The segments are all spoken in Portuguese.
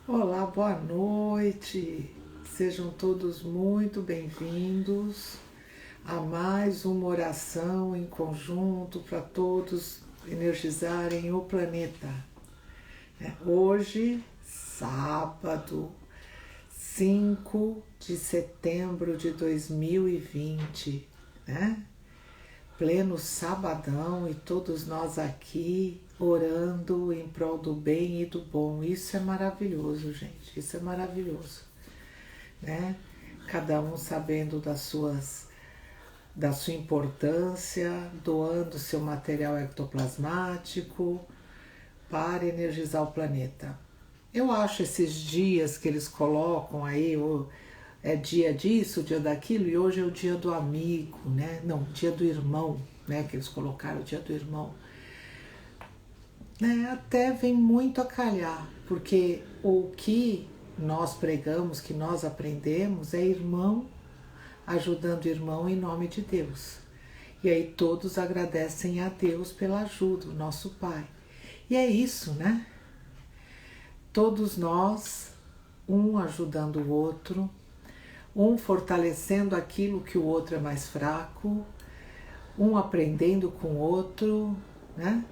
Olá, boa noite. Sejam todos muito bem-vindos a mais uma oração em conjunto para todos energizarem o planeta. Hoje, sábado, 5 de setembro de 2020, né? Pleno sabadão e todos nós aqui orando em prol do bem e do bom. Isso é maravilhoso, gente. Isso é maravilhoso, né? Cada um sabendo da sua importância, doando seu material ectoplasmático para energizar o planeta. Eu acho esses dias que eles colocam aí, é dia disso, dia daquilo, e hoje é o dia do amigo, né? Não, dia do irmão, né? Que eles colocaram o dia do irmão. Até vem muito a calhar, porque o que nós pregamos, que nós aprendemos, é irmão ajudando irmão em nome de Deus. E aí todos agradecem a Deus pela ajuda, o nosso Pai. E é isso, né? Todos nós, um ajudando o outro, um fortalecendo aquilo que o outro é mais fraco, um aprendendo com o outro, né?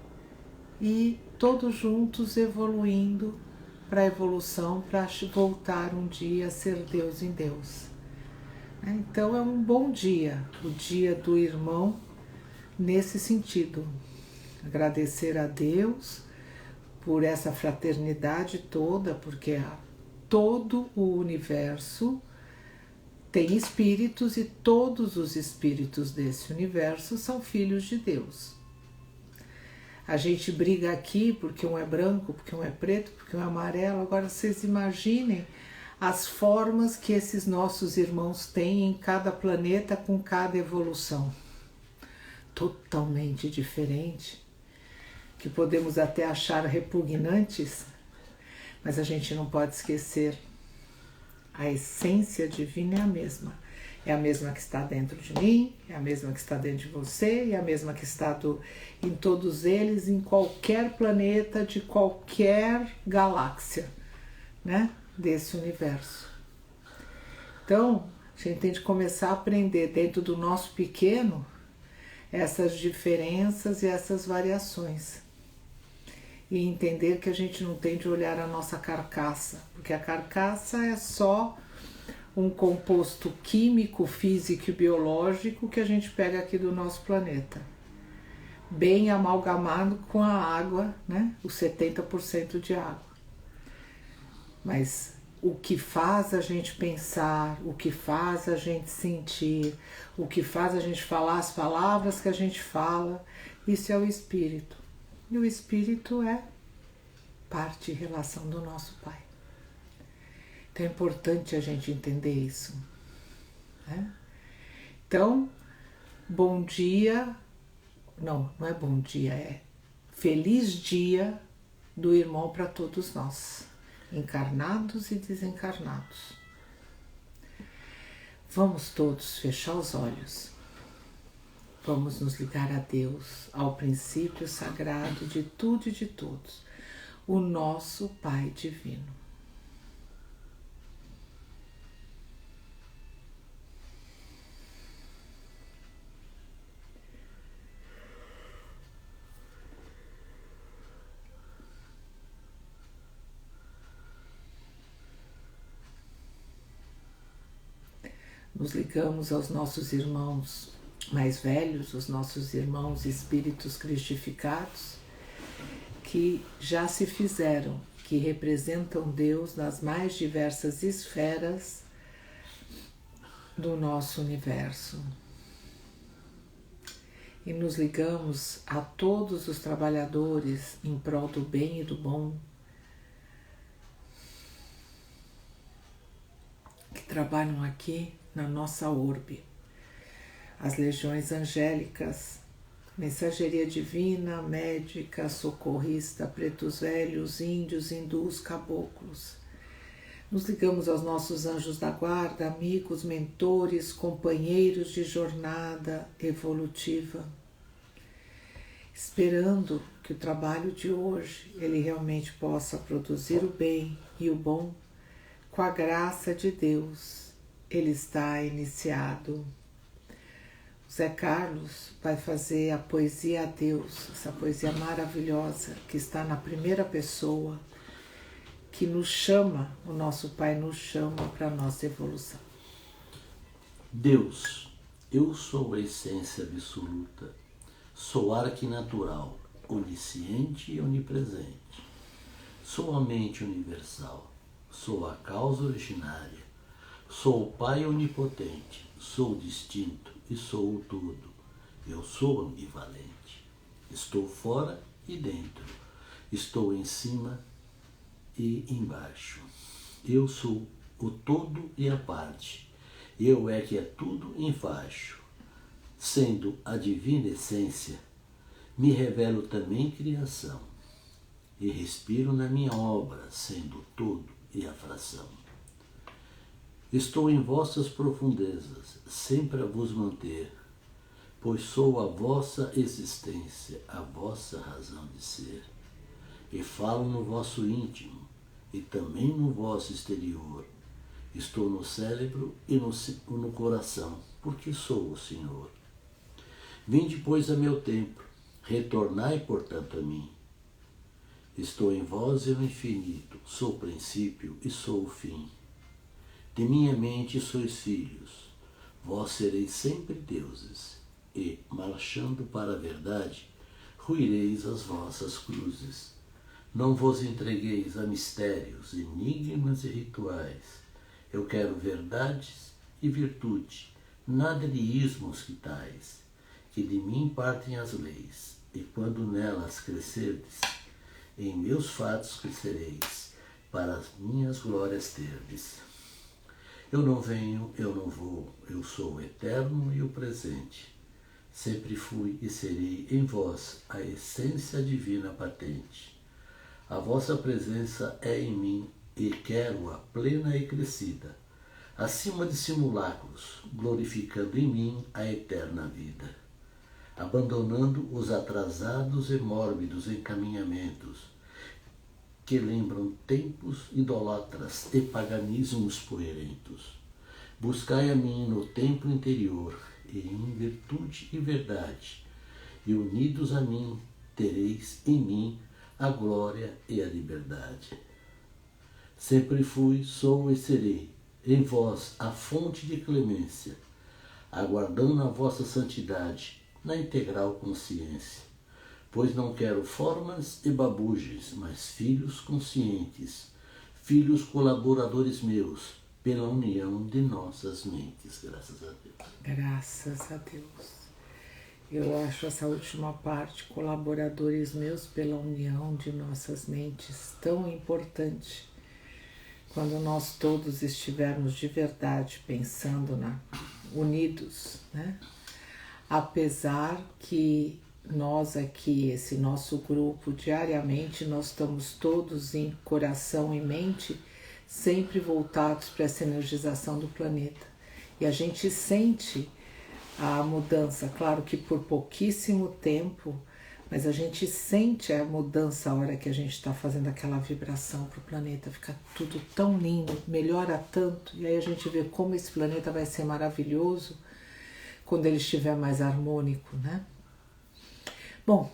E todos juntos evoluindo para a evolução, para voltar um dia a ser Deus em Deus. Então é um bom dia, o dia do irmão, nesse sentido. Agradecer a Deus por essa fraternidade toda, porque todo o universo tem espíritos e todos os espíritos desse universo são filhos de Deus. A gente briga aqui porque um é branco, porque um é preto, porque um é amarelo. Agora vocês imaginem as formas que esses nossos irmãos têm em cada planeta com cada evolução. Totalmente diferente, que podemos até achar repugnantes, mas a gente não pode esquecer, a essência divina é a mesma. É a mesma que está dentro de mim, é a mesma que está dentro de você, é a mesma que está em todos eles, em qualquer planeta, de qualquer galáxia, né? Desse universo. Então, a gente tem de começar a aprender dentro do nosso pequeno essas diferenças e essas variações. E entender que a gente não tem de olhar a nossa carcaça, porque a carcaça é só um composto químico, físico e biológico que a gente pega aqui do nosso planeta, bem amalgamado com a água, né? Os 70% de água. Mas o que faz a gente pensar, o que faz a gente sentir, o que faz a gente falar as palavras que a gente fala, isso é o espírito. E o espírito é parte e relação do nosso Pai. Então é importante a gente entender isso, né? Então, bom dia, não é bom dia, é feliz dia do irmão para todos nós, encarnados e desencarnados. Vamos todos fechar os olhos, vamos nos ligar a Deus, ao princípio sagrado de tudo e de todos, o nosso Pai Divino. Nos ligamos aos nossos irmãos mais velhos, os nossos irmãos espíritos cristificados, que já se fizeram, que representam Deus nas mais diversas esferas do nosso universo. E nos ligamos a todos os trabalhadores em prol do bem e do bom, que trabalham aqui na nossa orbe. As legiões angélicas, mensageria divina, médica, socorrista, pretos velhos, índios, hindus, caboclos. Nos ligamos aos nossos anjos da guarda, amigos, mentores, companheiros de jornada evolutiva, esperando que o trabalho de hoje ele realmente possa produzir o bem e o bom. Com a graça de Deus, ele está iniciado. O Zé Carlos vai fazer a poesia a Deus, essa poesia maravilhosa que está na primeira pessoa, que nos chama, o nosso Pai nos chama para a nossa evolução. Deus, eu sou a essência absoluta, sou arquinatural, onisciente e onipresente. Sou a mente universal, sou a causa originária, sou o Pai onipotente, sou o distinto e sou o todo. Eu sou ambivalente, estou fora e dentro, estou em cima e embaixo. Eu sou o todo e a parte, eu é que é tudo em faixo. Sendo a divina essência, me revelo também criação, e respiro na minha obra, sendo o todo e a fração. Estou em vossas profundezas, sempre a vos manter, pois sou a vossa existência, a vossa razão de ser. E falo no vosso íntimo, e também no vosso exterior. Estou no cérebro e no coração, porque sou o Senhor. Vinde, pois, a meu templo, retornai, portanto, a mim. Estou em vós e no infinito, sou o princípio e sou o fim. De minha mente sois filhos, vós sereis sempre deuses, e, marchando para a verdade, ruireis as vossas cruzes. Não vos entregueis a mistérios, enigmas e rituais. Eu quero verdades e virtude, nada de ismos que tais, que de mim partem as leis, e quando nelas crescerdes, em meus fatos crescereis, para as minhas glórias terdes. Eu não venho, eu não vou, eu sou o eterno e o presente. Sempre fui e serei em vós a essência divina patente. A vossa presença é em mim e quero-a plena e crescida, acima de simulacros, glorificando em mim a eterna vida, abandonando os atrasados e mórbidos encaminhamentos que lembram tempos idólatras e paganismos poerentos. Buscai a mim no templo interior, e em virtude e verdade, e unidos a mim tereis em mim a glória e a liberdade. Sempre fui, sou e serei, em vós a fonte de clemência, aguardando a vossa santidade na integral consciência. Pois não quero formas e babuges, mas filhos conscientes, filhos colaboradores meus, pela união de nossas mentes. Graças a Deus. Graças a Deus. Eu acho essa última parte, colaboradores meus pela união de nossas mentes, tão importante. Quando nós todos estivermos de verdade pensando unidos, né? Apesar que nós aqui, esse nosso grupo, diariamente nós estamos todos em coração e mente sempre voltados para essa energização do planeta. E a gente sente a mudança, claro que por pouquíssimo tempo, mas a gente sente a mudança a hora que a gente está fazendo aquela vibração para o planeta, fica tudo tão lindo, melhora tanto, e aí a gente vê como esse planeta vai ser maravilhoso quando ele estiver mais harmônico, né? Bom,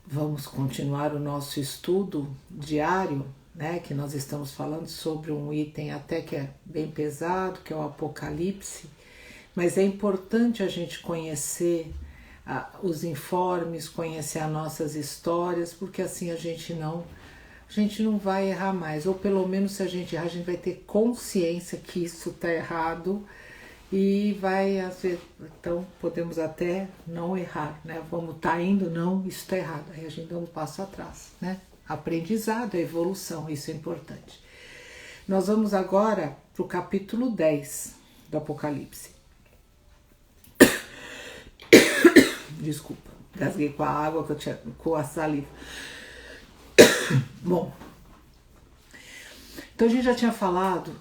vamos continuar o nosso estudo diário, né? Que nós estamos falando sobre um item até que é bem pesado, que é o Apocalipse, mas é importante a gente conhecer os informes, conhecer as nossas histórias, porque assim a gente não vai errar mais, ou pelo menos se a gente errar, a gente vai ter consciência que isso está errado e vai, então podemos até não errar, né? Vamos estar indo, não, isso está errado, aí a gente dá um passo atrás, né? Aprendizado, evolução, isso é importante. Nós vamos agora para o capítulo 10 do Apocalipse. Desculpa, gasguei com a água que eu tinha, com a saliva. Bom, então a gente já tinha falado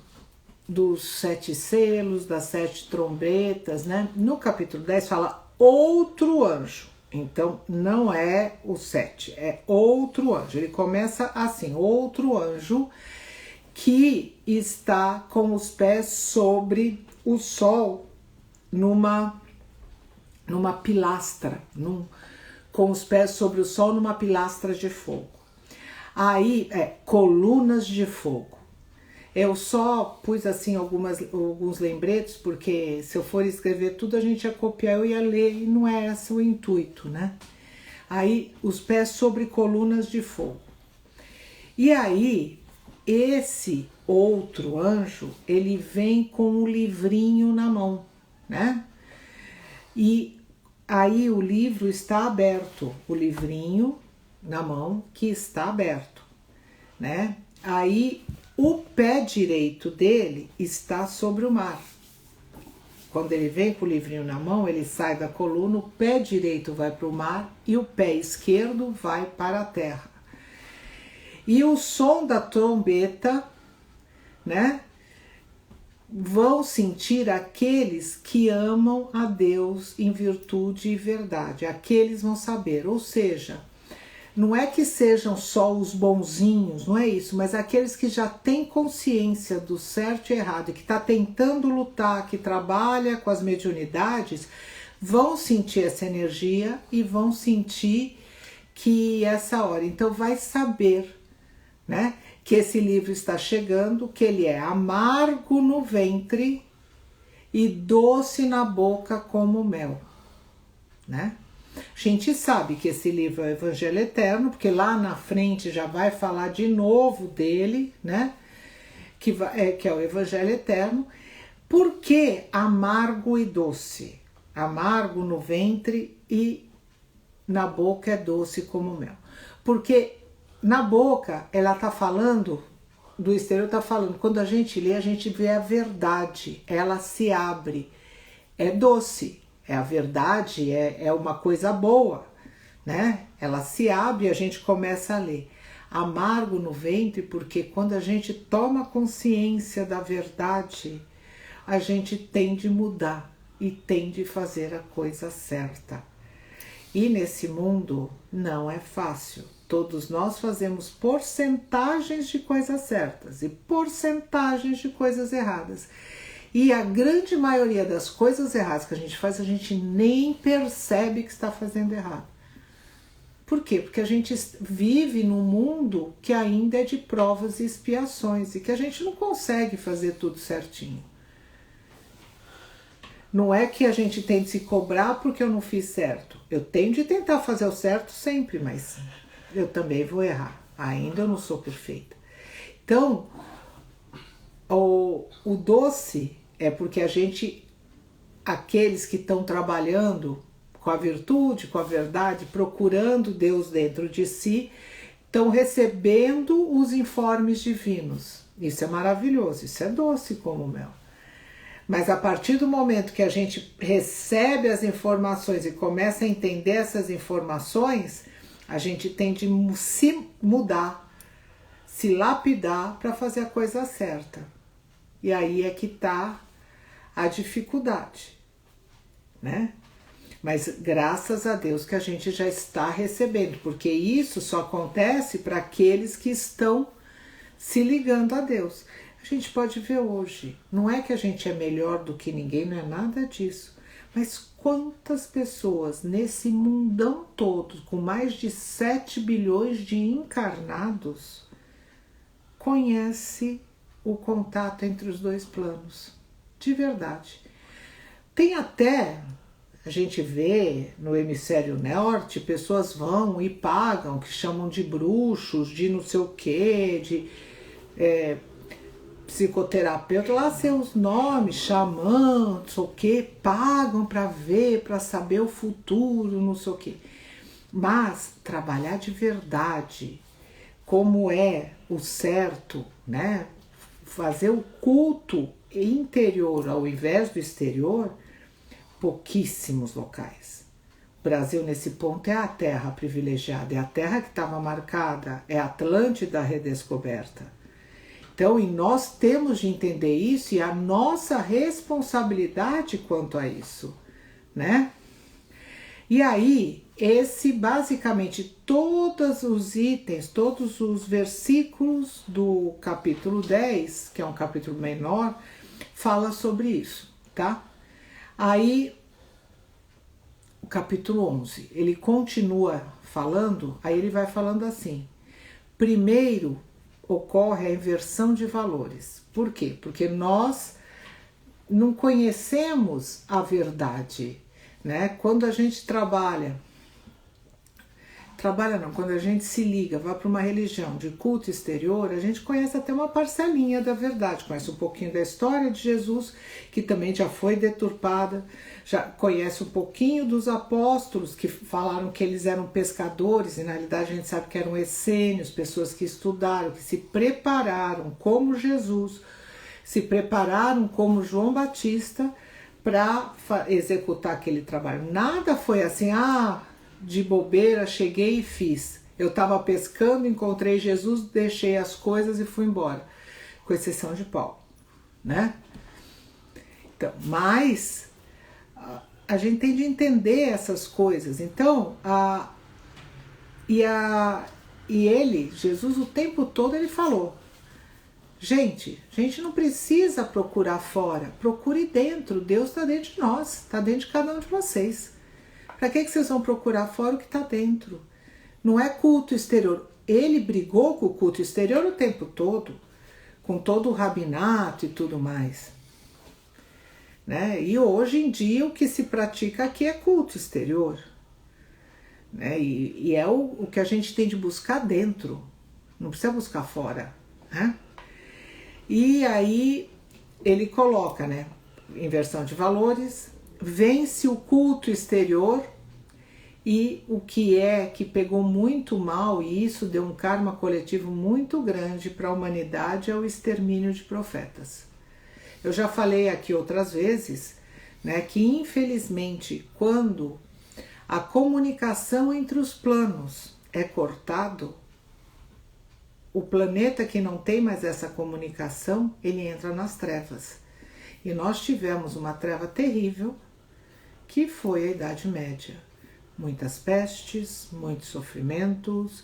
dos 7 selos, das 7 trombetas, né? No capítulo 10 fala outro anjo. Então, não é o 7, é outro anjo. Ele começa assim, outro anjo que está com os pés sobre o sol numa pilastra, com os pés sobre o sol numa pilastra de fogo. Aí, colunas de fogo. Eu só pus assim alguns lembretes, porque se eu for escrever tudo a gente ia copiar, eu ia ler e não é esse o intuito, né? Aí, os pés sobre colunas de fogo. E aí, esse outro anjo, ele vem com um livrinho na mão, né? E aí o livro está aberto, o livrinho na mão que está aberto, né? Aí o pé direito dele está sobre o mar. Quando ele vem com o livrinho na mão, ele sai da coluna, o pé direito vai para o mar e o pé esquerdo vai para a terra. E o som da trombeta, né, vão sentir aqueles que amam a Deus em virtude e verdade. Aqueles vão saber, ou seja, não é que sejam só os bonzinhos, não é isso, mas aqueles que já têm consciência do certo e errado, que está tentando lutar, que trabalha com as mediunidades, vão sentir essa energia e vão sentir que essa hora, então vai saber, né, que esse livro está chegando, que ele é amargo no ventre e doce na boca como mel, né? A gente sabe que esse livro é o Evangelho Eterno, porque lá na frente já vai falar de novo dele, né? Que é o Evangelho Eterno. Por que amargo e doce? Amargo no ventre e na boca é doce como mel. Porque na boca ela está falando, do exterior está falando, quando a gente lê, a gente vê a verdade, ela se abre, é doce. É a verdade, é uma coisa boa, né? Ela se abre e a gente começa a ler. Amargo no ventre, porque quando a gente toma consciência da verdade, a gente tem de mudar e tem de fazer a coisa certa. E nesse mundo não é fácil. Todos nós fazemos porcentagens de coisas certas e porcentagens de coisas erradas. E a grande maioria das coisas erradas que a gente nem percebe que está fazendo errado. Por quê? Porque a gente vive num mundo que ainda é de provas e expiações e que a gente não consegue fazer tudo certinho. Não é que a gente tem de se cobrar porque eu não fiz certo. Eu tenho de tentar fazer o certo sempre, mas eu também vou errar. Ainda eu não sou perfeita. Então, o doce é porque aqueles que estão trabalhando com a virtude, com a verdade, procurando Deus dentro de si, estão recebendo os informes divinos. Isso é maravilhoso, isso é doce como mel. Mas a partir do momento que a gente recebe as informações e começa a entender essas informações, a gente tem de se mudar, se lapidar para fazer a coisa certa. E aí é que está a dificuldade, né? Mas graças a Deus que a gente já está recebendo, porque isso só acontece para aqueles que estão se ligando a Deus. A gente pode ver hoje, não é que a gente é melhor do que ninguém, não é nada disso, mas quantas pessoas nesse mundão todo, com mais de 7 bilhões de encarnados, conhece o contato entre os dois planos, de verdade. Tem até, a gente vê no hemisfério norte, pessoas vão e pagam, que chamam de bruxos, de não sei o quê, de psicoterapeuta, lá seus nomes, xamã, não sei o quê, pagam para ver, para saber o futuro, não sei o quê. Mas trabalhar de verdade, como é o certo, né? Fazer o culto interior ao invés do exterior, pouquíssimos locais. O Brasil, nesse ponto, é a terra privilegiada, é a terra que estava marcada, é a Atlântida redescoberta. Então, e nós temos de entender isso e a nossa responsabilidade quanto a isso, né? E aí, basicamente, todos os itens, todos os versículos do capítulo 10, que é um capítulo menor, fala sobre isso, tá? Aí, o capítulo 11, ele continua falando, aí ele vai falando assim: primeiro ocorre a inversão de valores. Por quê? Porque nós não conhecemos a verdade, né? Quando a gente quando a gente se liga, vai para uma religião de culto exterior, a gente conhece até uma parcelinha da verdade, conhece um pouquinho da história de Jesus, que também já foi deturpada, já conhece um pouquinho dos apóstolos, que falaram que eles eram pescadores, e na realidade a gente sabe que eram essênios, pessoas que estudaram, que se prepararam como Jesus, se prepararam como João Batista para executar aquele trabalho. Nada foi assim, de bobeira, cheguei e fiz. Eu estava pescando, encontrei Jesus, deixei as coisas e fui embora. Com exceção de Paulo, né? Então, mas a gente tem de entender essas coisas. Então, Jesus, o tempo todo, ele falou: gente, a gente não precisa procurar fora, procure dentro. Deus está dentro de nós, está dentro de cada um de vocês. Para que vocês vão procurar fora o que está dentro? Não é culto exterior. Ele brigou com o culto exterior o tempo todo, com todo o rabinato e tudo mais, né? E hoje em dia o que se pratica aqui é culto exterior, né? E é o que a gente tem de buscar dentro, não precisa buscar fora, né? E aí ele coloca, né, inversão de valores, vence o culto exterior, e o que pegou muito mal, e isso deu um karma coletivo muito grande para a humanidade, é o extermínio de profetas. Eu já falei aqui outras vezes, né, que infelizmente quando a comunicação entre os planos é cortado, o planeta que não tem mais essa comunicação, ele entra nas trevas. E nós tivemos uma treva terrível, que foi a Idade Média. Muitas pestes, muitos sofrimentos,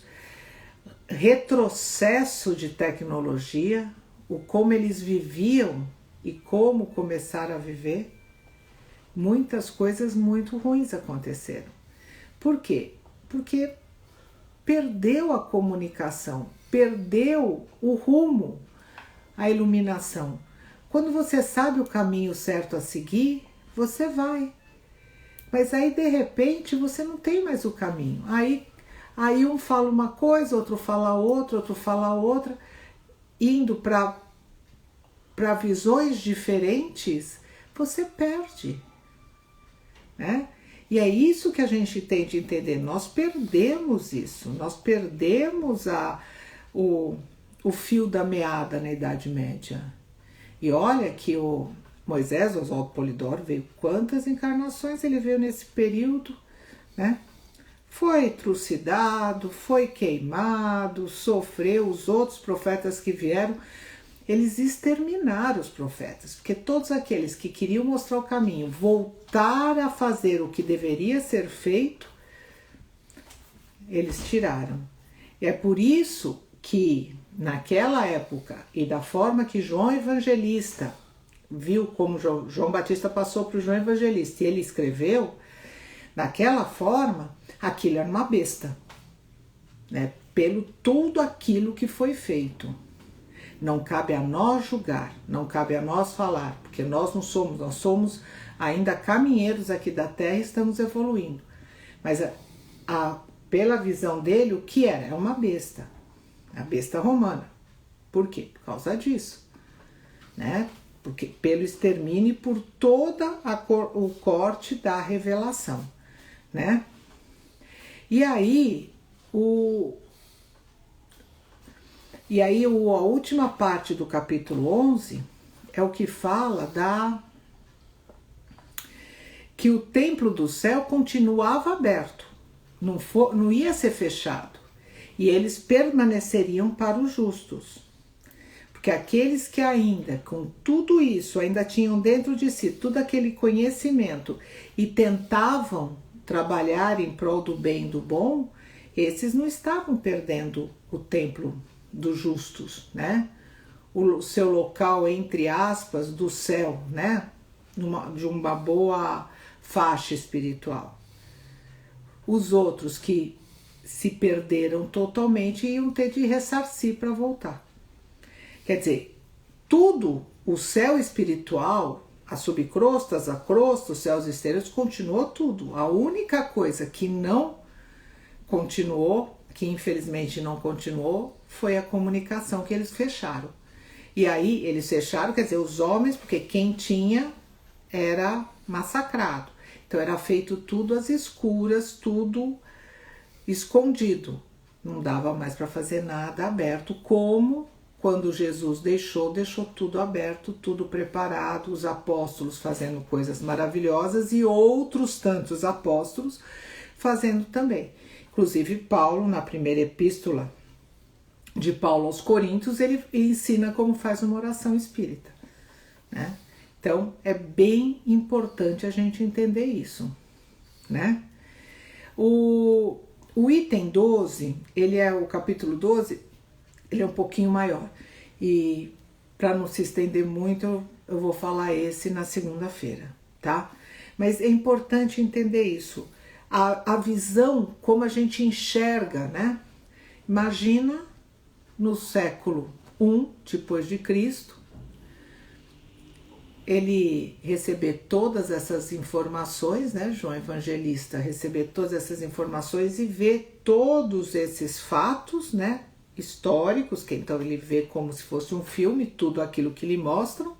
retrocesso de tecnologia, o como eles viviam e como começaram a viver. Muitas coisas muito ruins aconteceram. Por quê? Porque perdeu a comunicação, perdeu o rumo, a iluminação. Quando você sabe o caminho certo a seguir, você vai. Mas aí, de repente, você não tem mais o caminho. Aí um fala uma coisa, outro fala outra, outro fala outra, indo para visões diferentes, você perde, né? E é isso que a gente tem de entender. Nós perdemos isso, nós perdemos o fio da meada na Idade Média. E olha que o Moisés, Oswaldo Polidoro, veio quantas encarnações ele veio nesse período, né? Foi trucidado, foi queimado, sofreu. Os outros profetas que vieram, eles exterminaram os profetas, porque todos aqueles que queriam mostrar o caminho, voltar a fazer o que deveria ser feito, eles tiraram. E é por isso que naquela época, e da forma que João Evangelista viu, como João Batista passou para o João Evangelista e ele escreveu, daquela forma, aquilo era uma besta, né? Pelo tudo aquilo que foi feito. Não cabe a nós julgar, não cabe a nós falar, porque nós não somos, nós somos ainda caminheiros aqui da Terra e estamos evoluindo. Mas pela visão dele, o que era? É uma besta, a besta romana. Por quê? Por causa disso, né? Porque pelo extermínio e por toda o corte da revelação, né? E aí a última parte do capítulo 11 é o que fala que o templo do céu continuava aberto, não ia ser fechado, e eles permaneceriam para os justos. Porque aqueles que ainda, com tudo isso, ainda tinham dentro de si todo aquele conhecimento e tentavam trabalhar em prol do bem e do bom, esses não estavam perdendo o templo dos justos, né? O seu local, entre aspas, do céu, né? De uma boa faixa espiritual. Os outros que se perderam totalmente iam ter de ressarcir para voltar. Quer dizer, tudo, o céu espiritual, as subcrostas, a crosta, os céus exteriores, continuou tudo. A única coisa que não continuou, que infelizmente não continuou, foi a comunicação que eles fecharam. E aí eles fecharam, quer dizer, os homens, porque quem tinha era massacrado. Então era feito tudo às escuras, tudo escondido. Não dava mais para fazer nada aberto, como quando Jesus deixou tudo aberto, tudo preparado, os apóstolos fazendo coisas maravilhosas e outros tantos apóstolos fazendo também. Inclusive Paulo, na primeira epístola de Paulo aos Coríntios, ele ensina como faz uma oração espírita, né? Então é bem importante a gente entender isso, né? O item 12, ele é o capítulo 12, ele é um pouquinho maior. E para não se estender muito, eu vou falar esse na segunda-feira, tá? Mas é importante entender isso. A visão, como a gente enxerga, né? Imagina no século I depois de Cristo, ele receber todas essas informações, né? João Evangelista receber todas essas informações e ver todos esses fatos, né? Históricos, que então ele vê como se fosse um filme, tudo aquilo que lhe mostram,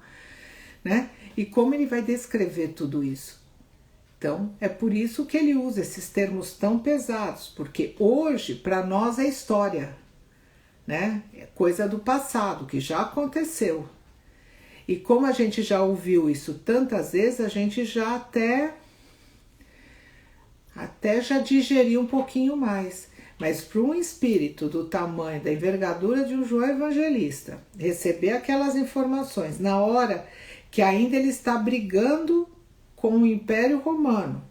né? E como ele vai descrever tudo isso. Então, é por isso que ele usa esses termos tão pesados, porque hoje, para nós, é história, né? É coisa do passado, que já aconteceu. E como a gente já ouviu isso tantas vezes, a gente já até já digeriu um pouquinho mais. Mas para um espírito do tamanho, da envergadura de um João Evangelista, receber aquelas informações na hora que ainda ele está brigando com o Império Romano,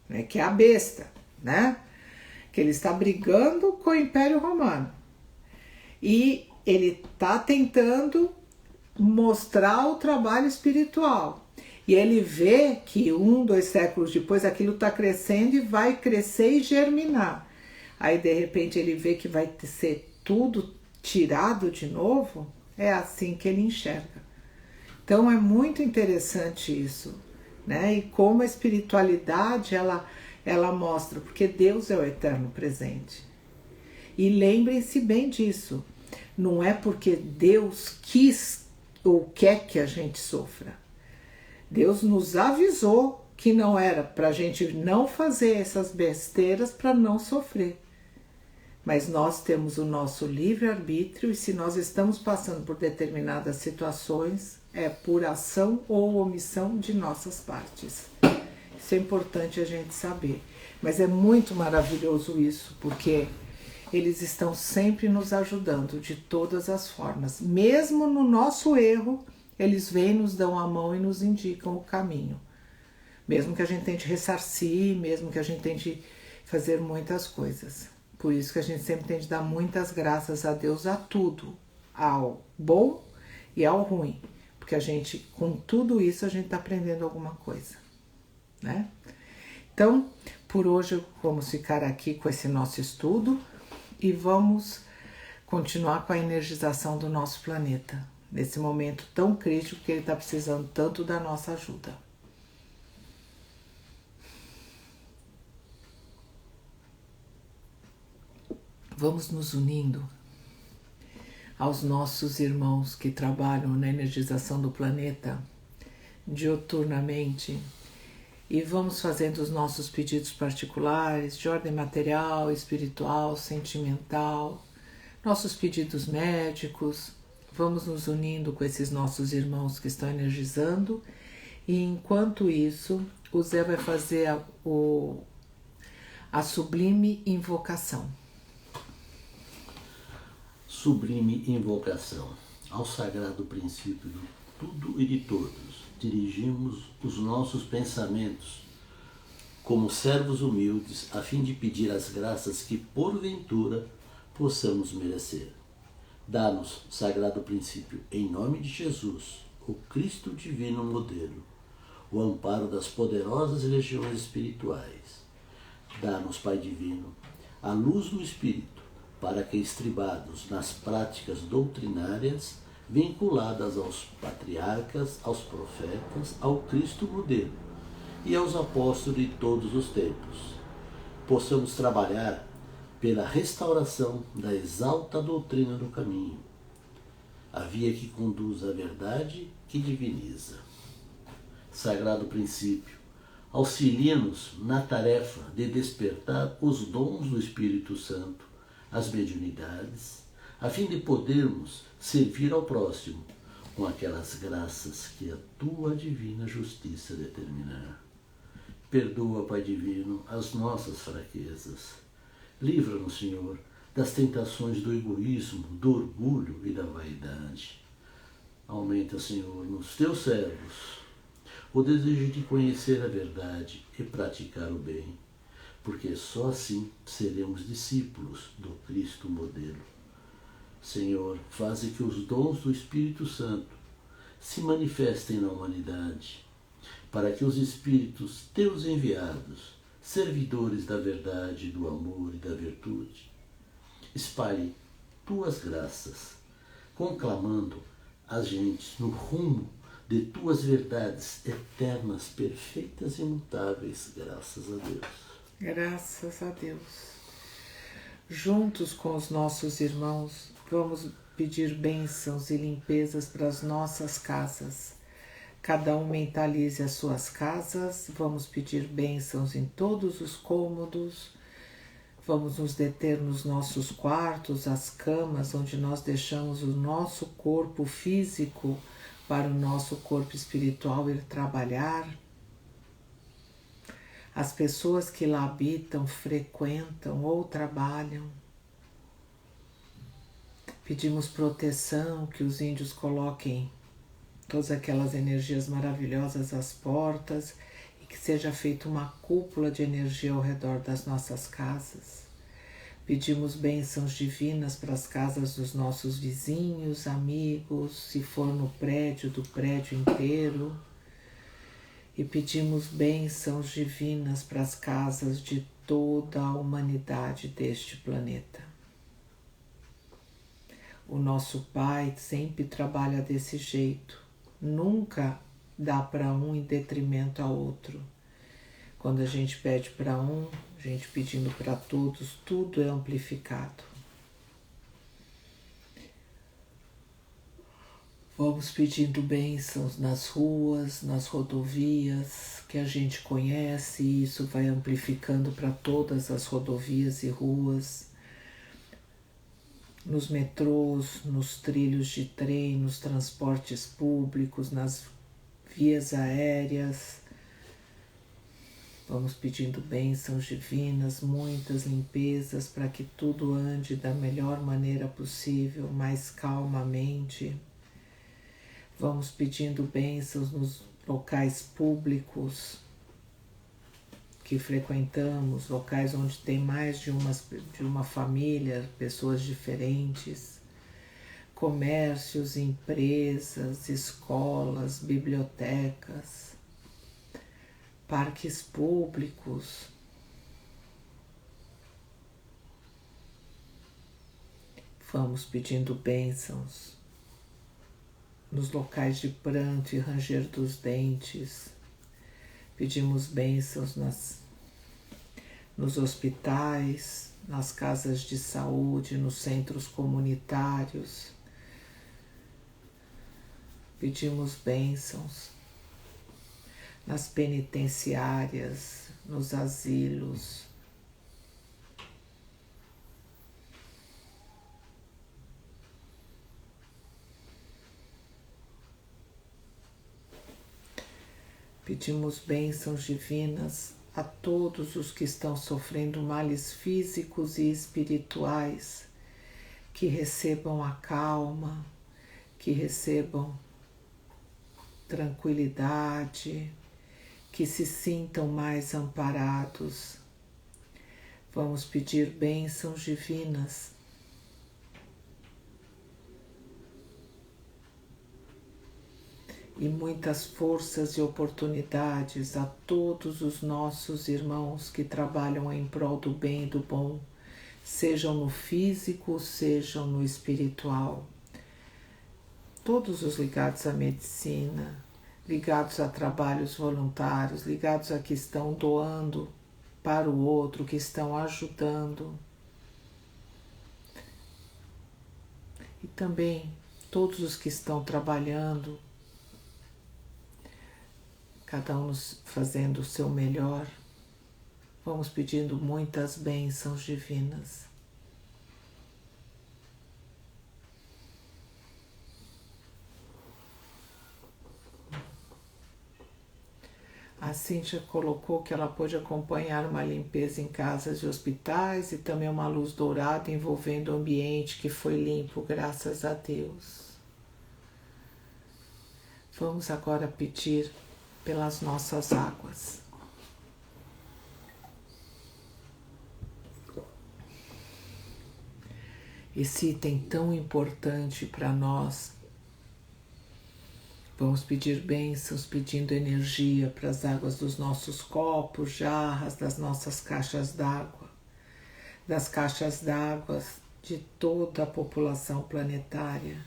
né, que é a besta, né? Que ele está brigando com o Império Romano. E ele está tentando mostrar o trabalho espiritual. E ele vê que 1, 2 séculos depois aquilo está crescendo e vai crescer e germinar. Aí de repente ele vê que vai ser tudo tirado de novo. É assim que ele enxerga. Então é muito interessante isso, né? E como a espiritualidade ela mostra, porque Deus é o eterno presente. E lembrem-se bem disso. Não é porque Deus quis ou quer que a gente sofra. Deus nos avisou que não era para a gente não fazer essas besteiras para não sofrer. Mas nós temos o nosso livre-arbítrio e se nós estamos passando por determinadas situações, é por ação ou omissão de nossas partes. Isso é importante a gente saber. Mas é muito maravilhoso isso, porque eles estão sempre nos ajudando de todas as formas. Mesmo no nosso erro, eles vêm, nos dão a mão e nos indicam o caminho. Mesmo que a gente tente ressarcir, mesmo que a gente tente fazer muitas coisas. Por isso que a gente sempre tem de dar muitas graças a Deus a tudo, ao bom e ao ruim. Porque a gente, com tudo isso, a gente está aprendendo alguma coisa, né? Então, por hoje vamos ficar aqui com esse nosso estudo e vamos continuar com a energização do nosso planeta, nesse momento tão crítico que ele está precisando tanto da nossa ajuda. Vamos nos unindo aos nossos irmãos que trabalham na energização do planeta diuturnamente e vamos fazendo os nossos pedidos particulares de ordem material, espiritual, sentimental, nossos pedidos médicos. Vamos nos unindo com esses nossos irmãos que estão energizando e enquanto isso o Zé vai fazer a sublime invocação. Sublime invocação. Ao sagrado princípio do tudo e de todos, dirigimos os nossos pensamentos como servos humildes, a fim de pedir as graças que, porventura, possamos merecer. Dá-nos, sagrado princípio, em nome de Jesus, o Cristo divino modelo, o amparo das poderosas legiões espirituais. Dá-nos, Pai divino, a luz do Espírito, para que, estribados nas práticas doutrinárias, vinculadas aos patriarcas, aos profetas, ao Cristo modelo e aos apóstolos de todos os tempos, possamos trabalhar pela restauração da exalta doutrina do caminho, a via que conduz à verdade que diviniza. Sagrado princípio, auxilia-nos na tarefa de despertar os dons do Espírito Santo, as mediunidades, a fim de podermos servir ao próximo com aquelas graças que a tua divina justiça determinar. Perdoa, Pai divino, as nossas fraquezas. Livra-nos, Senhor, das tentações do egoísmo, do orgulho e da vaidade. Aumenta, Senhor, nos teus servos o desejo de conhecer a verdade e praticar o bem, porque só assim seremos discípulos do Cristo modelo. Senhor, faze que os dons do Espírito Santo se manifestem na humanidade, para que os Espíritos teus enviados, servidores da verdade, do amor e da virtude, espalhem tuas graças, conclamando as gentes no rumo de tuas verdades eternas, perfeitas e imutáveis. Graças a Deus. Graças a Deus. Juntos com os nossos irmãos, vamos pedir bênçãos e limpezas para as nossas casas. Cada um mentalize as suas casas, vamos pedir bênçãos em todos os cômodos, vamos nos deter nos nossos quartos, as camas onde nós deixamos o nosso corpo físico para o nosso corpo espiritual ir trabalhar. As pessoas que lá habitam, frequentam ou trabalham. Pedimos proteção, que os índios coloquem todas aquelas energias maravilhosas às portas e que seja feita uma cúpula de energia ao redor das nossas casas. Pedimos bênçãos divinas para as casas dos nossos vizinhos, amigos, se for no prédio, do prédio inteiro. E pedimos bênçãos divinas para as casas de toda a humanidade deste planeta. O nosso Pai sempre trabalha desse jeito. Nunca dá para um em detrimento ao outro. Quando a gente pede para um, a gente pedindo para todos, tudo é amplificado. Vamos pedindo bênçãos nas ruas, nas rodovias que a gente conhece, e isso vai amplificando para todas as rodovias e ruas, nos metrôs, nos trilhos de trem, nos transportes públicos, nas vias aéreas. Vamos pedindo bênçãos divinas, muitas limpezas para que tudo ande da melhor maneira possível, mais calmamente. Vamos pedindo bênçãos nos locais públicos que frequentamos, locais onde tem mais de uma família, pessoas diferentes, comércios, empresas, escolas, bibliotecas, parques públicos. Vamos pedindo bênçãos nos locais de pranto e ranger dos dentes. Pedimos bênçãos nos hospitais, nas casas de saúde, nos centros comunitários. Pedimos bênçãos nas penitenciárias, nos asilos. Pedimos bênçãos divinas a todos os que estão sofrendo males físicos e espirituais, que recebam a calma, que recebam tranquilidade, que se sintam mais amparados. Vamos pedir bênçãos divinas e muitas forças e oportunidades a todos os nossos irmãos que trabalham em prol do bem e do bom, sejam no físico, sejam no espiritual. Todos os ligados à medicina, ligados a trabalhos voluntários, ligados a que estão doando para o outro, que estão ajudando. E também todos os que estão trabalhando, cada um fazendo o seu melhor. Vamos pedindo muitas bênçãos divinas. A Cíntia colocou que ela pôde acompanhar uma limpeza em casas e hospitais e também uma luz dourada envolvendo o ambiente que foi limpo, graças a Deus. Vamos agora pedir pelas nossas águas. Esse item tão importante para nós. Vamos pedir bênçãos, pedindo energia para as águas dos nossos copos, jarras, das nossas caixas d'água, das caixas d'água de toda a população planetária,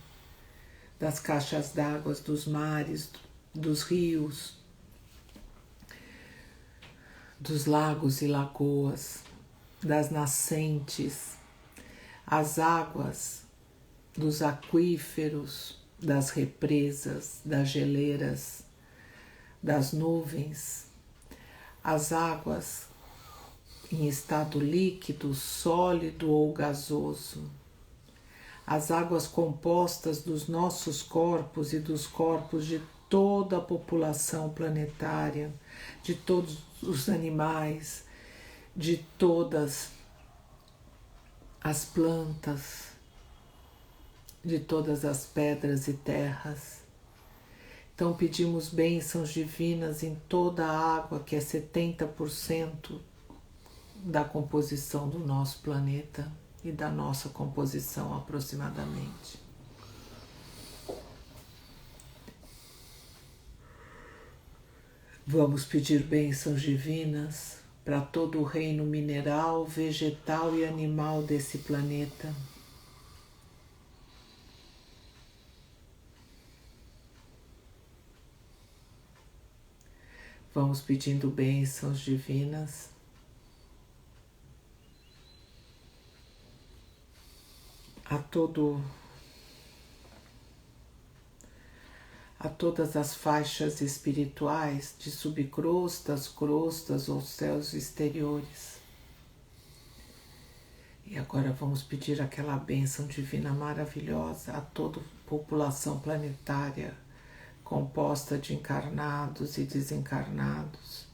das caixas d'água dos mares, dos rios, dos lagos e lagoas, das nascentes, as águas dos aquíferos, das represas, das geleiras, das nuvens, as águas em estado líquido, sólido ou gasoso, as águas compostas dos nossos corpos e dos corpos de toda a população planetária, de todos os animais, de todas as plantas, de todas as pedras e terras. Então pedimos bênçãos divinas em toda a água, que é 70% da composição do nosso planeta e da nossa composição aproximadamente. Vamos pedir bênçãos divinas para todo o reino mineral, vegetal e animal desse planeta. Vamos pedindo bênçãos divinas a todas as faixas espirituais de subcrostas, crostas ou céus exteriores. E agora vamos pedir aquela bênção divina maravilhosa a toda a população planetária, composta de encarnados e desencarnados.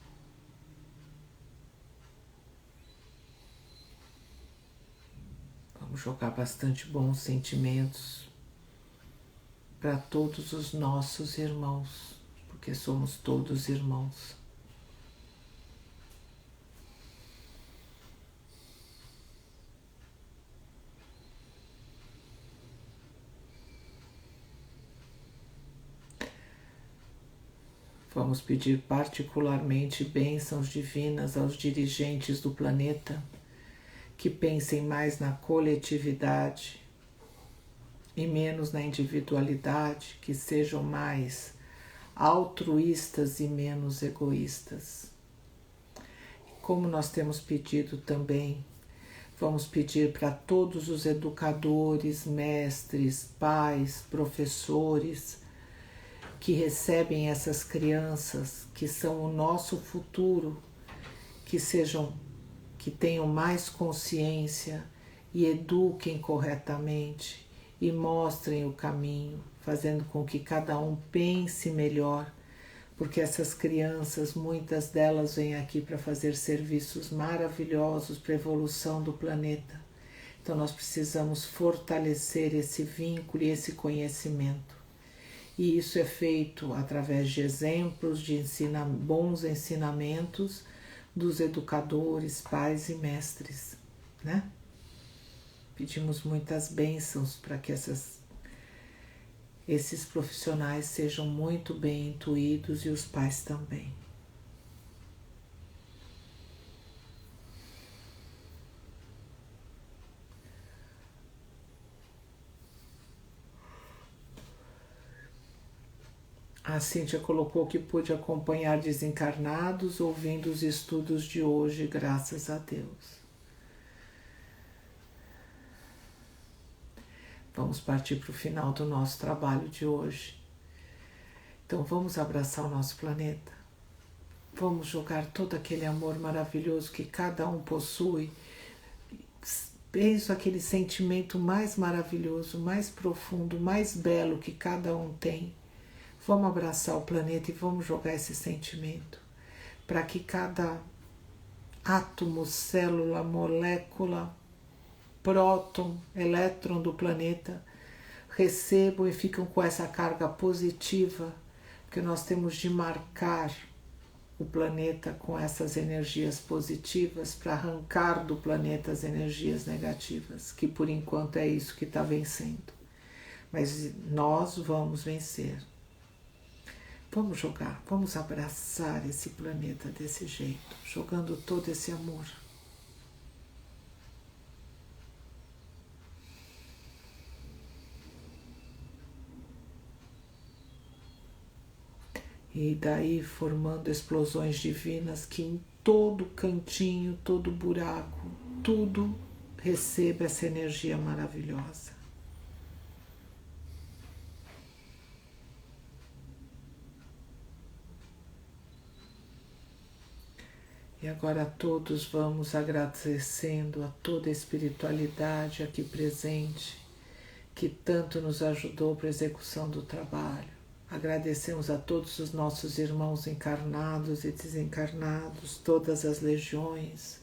Vamos jogar bastante bons sentimentos para todos os nossos irmãos, porque somos todos irmãos. Vamos pedir particularmente bênçãos divinas aos dirigentes do planeta, que pensem mais na coletividade e menos na individualidade, que sejam mais altruístas e menos egoístas. Como nós temos pedido também, vamos pedir para todos os educadores, mestres, pais, professores, que recebem essas crianças, que são o nosso futuro, que tenham mais consciência e eduquem corretamente e mostrem o caminho, fazendo com que cada um pense melhor, porque essas crianças, muitas delas vêm aqui para fazer serviços maravilhosos para a evolução do planeta. Então nós precisamos fortalecer esse vínculo e esse conhecimento. E isso é feito através de exemplos, de bons ensinamentos dos educadores, pais e mestres, né? Pedimos muitas bênçãos para que esses profissionais sejam muito bem intuídos e os pais também. A Cíntia colocou que pôde acompanhar desencarnados ouvindo os estudos de hoje, graças a Deus. Vamos partir para o final do nosso trabalho de hoje. Então vamos abraçar o nosso planeta. Vamos jogar todo aquele amor maravilhoso que cada um possui. Penso aquele sentimento mais maravilhoso, mais profundo, mais belo que cada um tem. Vamos abraçar o planeta e vamos jogar esse sentimento para que cada átomo, célula, molécula, próton, elétron do planeta recebam e ficam com essa carga positiva, porque nós temos de marcar o planeta com essas energias positivas para arrancar do planeta as energias negativas, que por enquanto é isso que está vencendo. Mas nós vamos vencer. Vamos jogar, vamos abraçar esse planeta desse jeito, jogando todo esse amor. E daí formando explosões divinas que em todo cantinho, todo buraco, tudo receba essa energia maravilhosa. E agora todos vamos agradecendo a toda a espiritualidade aqui presente, que tanto nos ajudou para a execução do trabalho. Agradecemos a todos os nossos irmãos encarnados e desencarnados, todas as legiões,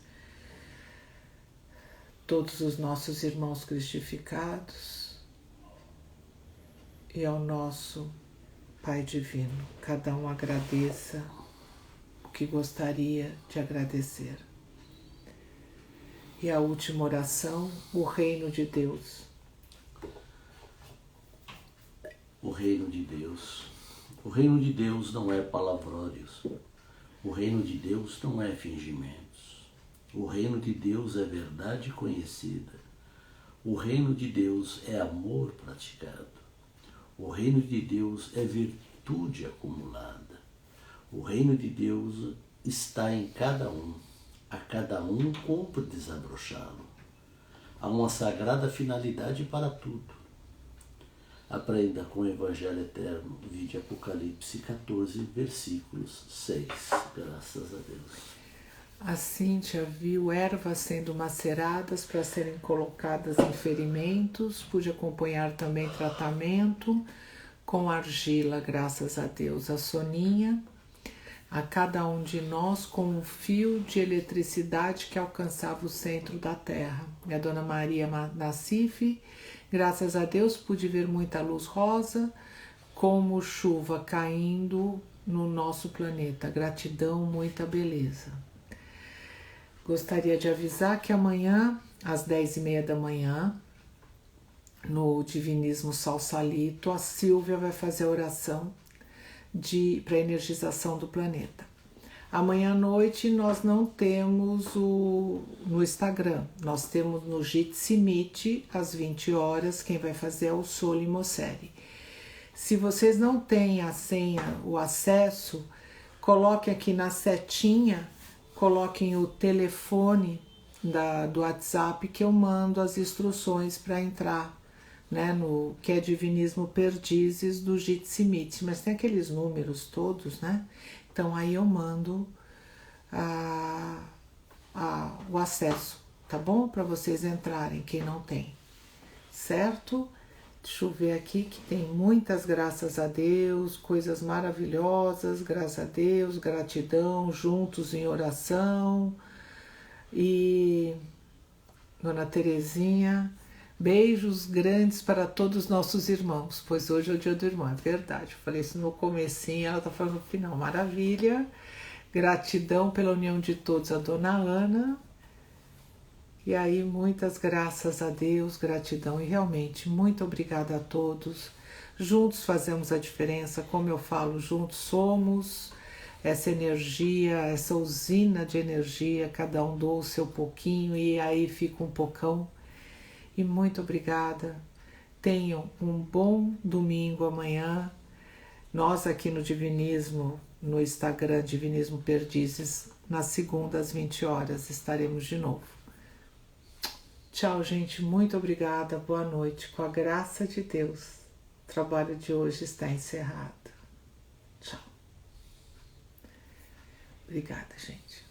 todos os nossos irmãos cristificados e ao nosso Pai Divino. Cada um agradeça que gostaria de agradecer. E a última oração, o reino de Deus. O reino de Deus. O reino de Deus não é palavrórios. O reino de Deus não é fingimentos. O reino de Deus é verdade conhecida. O reino de Deus é amor praticado. O reino de Deus é virtude acumulada. O reino de Deus está em cada um, a cada um cumpre desabrochá-lo. Há uma sagrada finalidade para tudo. Aprenda com o Evangelho Eterno, vide Apocalipse 14, versículos 6. Graças a Deus. A Cíntia viu ervas sendo maceradas para serem colocadas em ferimentos, pude acompanhar também tratamento com argila, graças a Deus. A Soninha, a cada um de nós com um fio de eletricidade que alcançava o centro da Terra. E a Dona Maria Nassif, graças a Deus pude ver muita luz rosa, como chuva caindo no nosso planeta. Gratidão, muita beleza. Gostaria de avisar que amanhã, às 10h30 da manhã, no Divinismo Salsalito, a Silvia vai fazer a oração para a energização do planeta. Amanhã à noite nós não temos no Instagram, nós temos no Jitsi Meet, às 20 horas, quem vai fazer é o Soli Mosseri. Se vocês não têm a senha, o acesso, coloquem aqui na setinha, coloquem o telefone do WhatsApp que eu mando as instruções para entrar, né, no que é Divinismo Perdizes do Jitsi Meet, mas tem aqueles números todos, né? Então aí eu mando o acesso, tá bom? Para vocês entrarem, quem não tem, certo? Deixa eu ver aqui que tem muitas graças a Deus, coisas maravilhosas, graças a Deus, gratidão, juntos em oração. E Dona Terezinha, Beijos grandes para todos os nossos irmãos, pois hoje é o dia do irmão, é verdade. Eu falei isso no comecinho, ela tá falando no final. Maravilha. Gratidão pela união de todos, a dona Ana. E aí, muitas graças a Deus, gratidão. E realmente, muito obrigada a todos. Juntos fazemos a diferença, como eu falo, juntos somos essa energia, essa usina de energia, cada um doa o seu pouquinho e aí fica um pocão. E muito obrigada. Tenham um bom domingo amanhã. Nós aqui no Divinismo, no Instagram Divinismo Perdizes, na segunda às 20 horas estaremos de novo. Tchau, gente. Muito obrigada. Boa noite. Com a graça de Deus, o trabalho de hoje está encerrado. Tchau. Obrigada, gente.